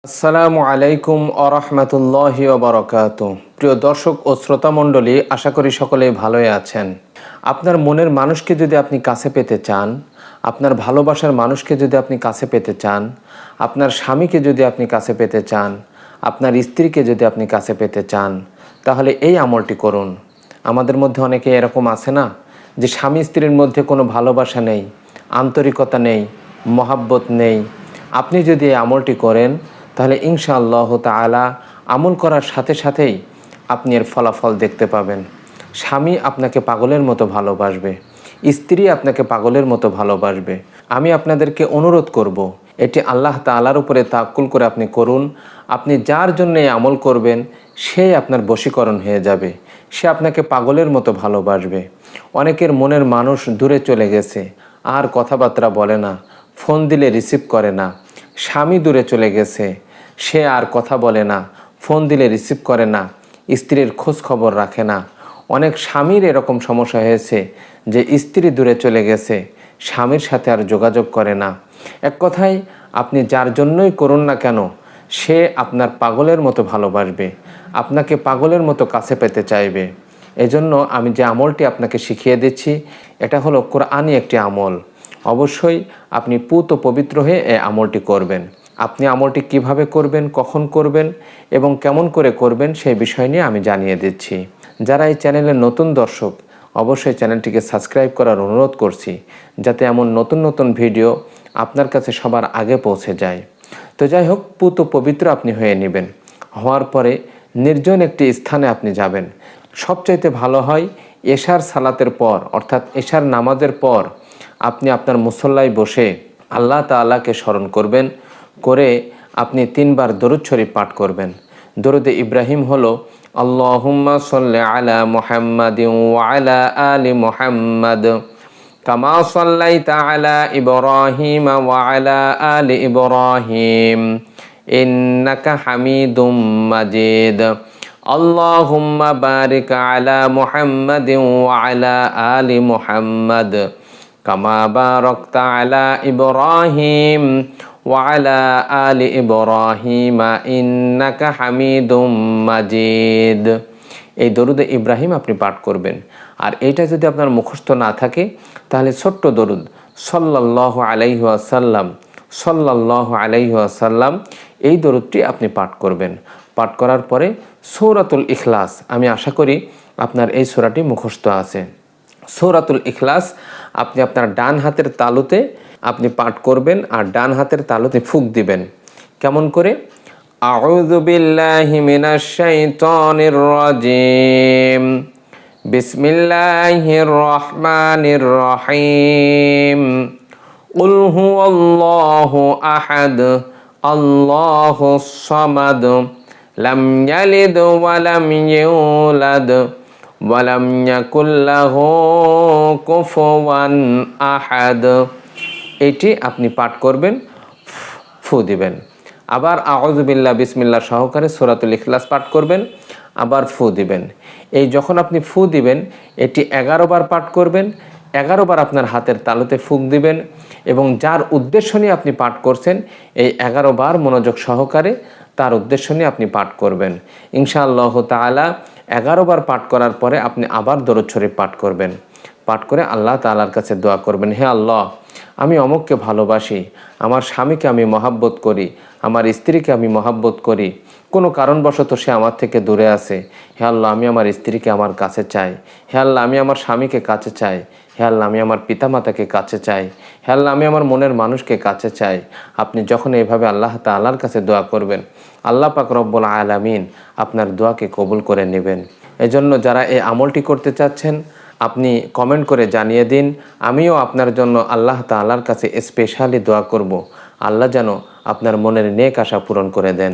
আসসালামু আলাইকুম আরহামতুল্লাহি ওয়াবারাকাতুহু। প্রিয় দর্শক ও শ্রোতা মণ্ডলী, আশা করি সকলেই ভালোই আছেন। আপনার মনের মানুষকে যদি আপনি কাছে পেতে চান, আপনার ভালোবাসার মানুষকে যদি আপনি কাছে পেতে চান, আপনার স্বামীকে যদি আপনি কাছে পেতে চান, আপনার স্ত্রীকে যদি আপনি কাছে পেতে চান, তাহলে এই আমলটি করুন। আমাদের মধ্যে অনেকে এরকম আছে না, যে স্বামী স্ত্রীর মধ্যে কোনো ভালোবাসা নেই, আন্তরিকতা নেই, মহাব্বত নেই। আপনি যদি এই আমলটি করেন, তাহলে ইনশাআল্লাহ তাআলা আমল করার সাথে সাথেই আপনি এর ফলাফল দেখতে পাবেন। স্বামী আপনাকে পাগলের মতো ভালোবাসবে, স্ত্রী আপনাকে পাগলের মতো ভালোবাসবে। আমি আপনাদেরকে অনুরোধ করব, এটি আল্লাহ তাআলার উপরে তাওয়াক্কুল করে আপনি করুন। আপনি যার জন্য এই আমল করবেন, সেই আপনার বশীকরণ হয়ে যাবে, সে আপনাকে পাগলের মতো ভালোবাসবে। অনেকের মনের মানুষ দূরে চলে গেছে, আর কথাবার্তা বলে না, ফোন দিলে রিসিভ করে না। স্বামী দূরে চলে গেছে, সে আর কথা বলে না, ফোন দিলে রিসিভ করে না, স্ত্রীর খোঁজ খবর রাখে না। অনেক স্বামীর এরকম সমস্যা হয়েছে যে স্ত্রী দূরে চলে গেছে, স্বামীর সাথে আর যোগাযোগ করে না। এক কথায়, আপনি যার জন্যই করুন না কেন, সে আপনার পাগলের মতো ভালোবাসবে, আপনাকে পাগলের মতো কাছে পেতে চাইবে। এজন্য আমি যে আমলটি আপনাকে শিখিয়ে দিচ্ছি, এটা হলো কোরআনি একটি আমল। অবশ্যই আপনি পুত ও পবিত্র হয়ে এই আমলটি করবেন। আপনি আমলটি কিভাবে করবেন, কখন করবেন এবং কেমন করে করবেন, সেই বিষয় নিয়ে আমি জানিয়ে দিচ্ছি। যারা এই চ্যানেলের নতুন দর্শক, অবশ্যই চ্যানেলটিকে সাবস্ক্রাইব করার অনুরোধ করছি, যাতে এমন নতুন নতুন ভিডিও আপনার কাছে সবার আগে পৌঁছে যায়। তো যাই হোক, পুত ও পবিত্র আপনি হয়ে নেবেন। হওয়ার পরে নির্জন একটি স্থানে আপনি যাবেন। সবচাইতে ভালো হয় এশার সালাতের পর, অর্থাৎ এশার নামাজের পর আপনি আপনার মুসল্লায় বসে আল্লাহ তাআলাকে স্মরণ করবেন, করে আপনি 3 বার দরুদ শরীফ পাঠ করবেন। দরুদে ইব্রাহিম হলো আল্লাহুম্মা সাল্লি আলা মুহাম্মাদিন ওয়া আলা আলি মুহাম্মাদ কামা সাল্লাইতা আলা ইব্রাহিম ওয়া আলা আলি ইব্রাহিম ইন্নাকা হামিদুম মাজিদ। আল্লাহুম্মা বারিক আলা মুহাম্মাদিন ওয়া আলা আলি মুহাম্মাদ কামা বারাকতা আলা ইব্রাহিম ওয়া আলা আলি ইব্রাহিম ইন্নাকা হামিদুম মাজিদ। এই দরুদে ইব্রাহিম আপনি পাঠ করবেন। আর এটা যদি আপনার মুখস্থ না থাকে, তাহলে ছোট্ট দরুদ সাল্লাল্লাহু আলাইহি ওয়াসাল্লাম, সাল্লাল্লাহু আলাইহি ওয়াসাল্লাম, এই দরুদটি আপনি পাঠ করবেন। পাঠ করার পরে সূরাতুল ইখলাস, আমি আশা করি আপনার এই সূরাটি মুখস্থ আছে। সূরাতুল ইখলাস আপনি আপনার ডান হাতের তালুতে আপনি পাঠ করবেন, আর ডান হাতের তালুতে ফুঁক দিবেন। কেমন করে? আউযু বিল্লাহি মিনাশ শাইতানির রাজিম, বিসমিল্লাহির রহমানির রহিম, কুল হুয়াল্লাহু আহাদ, আল্লাহুস সামাদ, লাম ইয়ালিদ ওয়া লাম ইউলাদ ওয়া লাম ইয়াকুল লাহু কুফুওয়ান আহাদ। এটি আপনি পাঠ করবেন, ফু দিবেন। আবার আউযু বিল্লাহ বিসমিল্লাহ সহকারে সূরাতুল ইখলাস পাঠ করবেন, আবার ফু দিবেন। এই যখন আপনি ফু দিবেন, এটি 11 বার পাঠ করবেন। 11 বার আপনার হাতের তালুতে ফুঁক দিবেন, এবং যার উদ্দেশ্য নিয়ে আপনি পাঠ করছেন, এই 11 বার মনোযোগ সহকারে তার উদ্দেশ্য নিয়ে আপনি পাঠ করবেন। ইনশাআল্লাহ তাআলা 11 বার পাঠ করার পরে আপনি আবার দরুদ শরীফ পাঠ করবেন। পাঠ করে আল্লাহ তাআলার কাছে দোয়া করবেন, হে আল্লাহ, আমি অমুককে ভালোবাসি, আমার স্বামীকে আমি মহাব্বত করি, আমার স্ত্রীকে আমি মহাব্বত করি, কোনো কারণবশত সে আমার থেকে দূরে আছে। হে আল্লাহ, আমি আমার স্ত্রীকে আমার কাছে চাই। হে আল্লাহ, আমি আমার স্বামীকে কাছে চাই। হে আল্লাহ, আমি আমার পিতামাতাকে কাছে চাই। হে আল্লাহ, আমি আমার মনের মানুষকে কাছে চাই। আপনি যখন এইভাবে আল্লাহ তাআলার কাছে দোয়া করবেন, আল্লাহ পাক রব্বুল আলামিন আপনার দোয়াকে কবুল করে নেবেন। এজন্য যারা এই আমলটি করতে চাচ্ছেন, আপনি কমেন্ট করে জানিয়ে দিন। আমিও আপনার জন্য আল্লাহ তাআলার কাছে স্পেশালি দোয়া করব, আল্লাহ যেন আপনার মনের নেক আশা পূরণ করে দেন।